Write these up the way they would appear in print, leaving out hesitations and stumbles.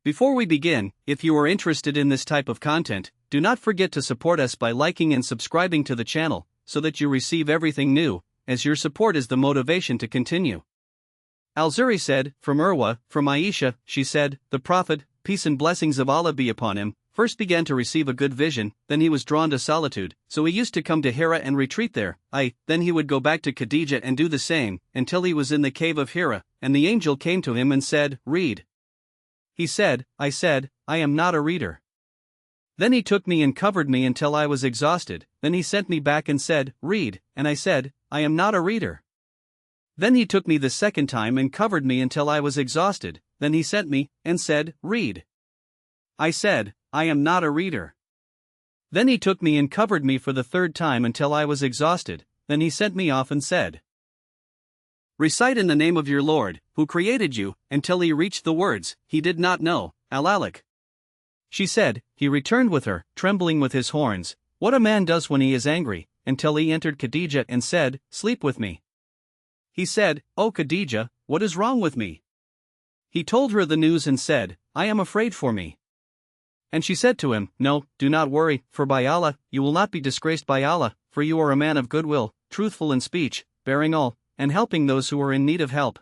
Before we begin, if you are interested in this type of content, do not forget to support us by liking and subscribing to the channel, so that you receive everything new, as your support is the motivation to continue. Al-Zuri said, from Urwa, from Aisha, she said, the Prophet, peace and blessings of Allah be upon him, first began to receive a good vision, then he was drawn to solitude, so he used to come to Hira and retreat there, then he would go back to Khadija and do the same, until he was in the Cave of Hira, and the angel came to him and said, read. He said, I am not a reader. Then he took me and covered me until I was exhausted, then he sent me back and said, read, and I said, I am not a reader. Then he took me the second time and covered me until I was exhausted, then he sent me, and said, read. I said, I am not a reader. Then he took me and covered me for the third time until I was exhausted, then he sent me off and said, recite in the name of your Lord, who created you, until he reached the words, he did not know, Al-Alaq. She said, he returned with her, trembling with his horns, what a man does when he is angry, until he entered Khadija and said, sleep with me. He said, O Khadija, what is wrong with me? He told her the news and said, I am afraid for me. And she said to him, no, do not worry, for by Allah, you will not be disgraced by Allah, for you are a man of goodwill, truthful in speech, bearing all, and helping those who are in need of help.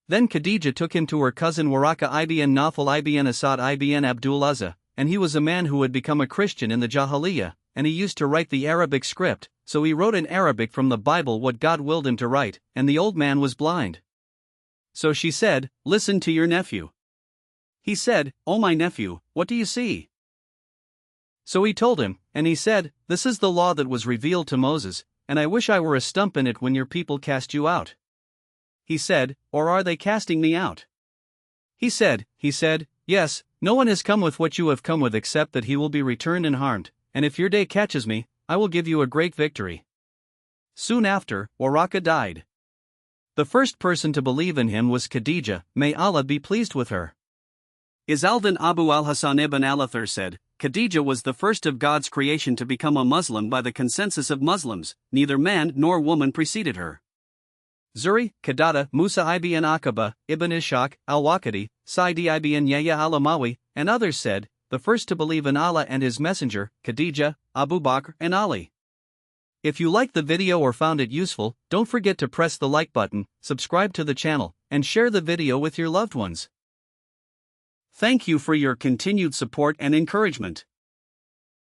Then Khadija took him to her cousin Waraqa bin Nawfal bin Asad bin Abdul Uzza, and he was a man who had become a Christian in the Jahiliyyah, and he used to write the Arabic script, so he wrote in Arabic from the Bible what God willed him to write, and the old man was blind. So she said, listen to your nephew. He said, O my nephew, what do you see? So he told him, and he said, this is the law that was revealed to Moses, and I wish I were a stump in it when your people cast you out. He said, or are they casting me out? He said, yes, no one has come with what you have come with except that he will be returned unharmed, and if your day catches me, I will give you a great victory. Soon after, Waraqa died. The first person to believe in him was Khadija, may Allah be pleased with her. Izaldin Abu al-Hasan ibn al-Athar said, Khadija was the first of God's creation to become a Muslim by the consensus of Muslims, neither man nor woman preceded her. Zuri, Qadada, Musa ibn Aqaba, Ibn Ishaq, al-Waqidi, Saidi ibn Yahya al-Amawi, and others said, the first to believe in Allah and His Messenger, Khadija, Abu Bakr and Ali. If you liked the video or found it useful, don't forget to press the like button, subscribe to the channel, and share the video with your loved ones. Thank you for your continued support and encouragement.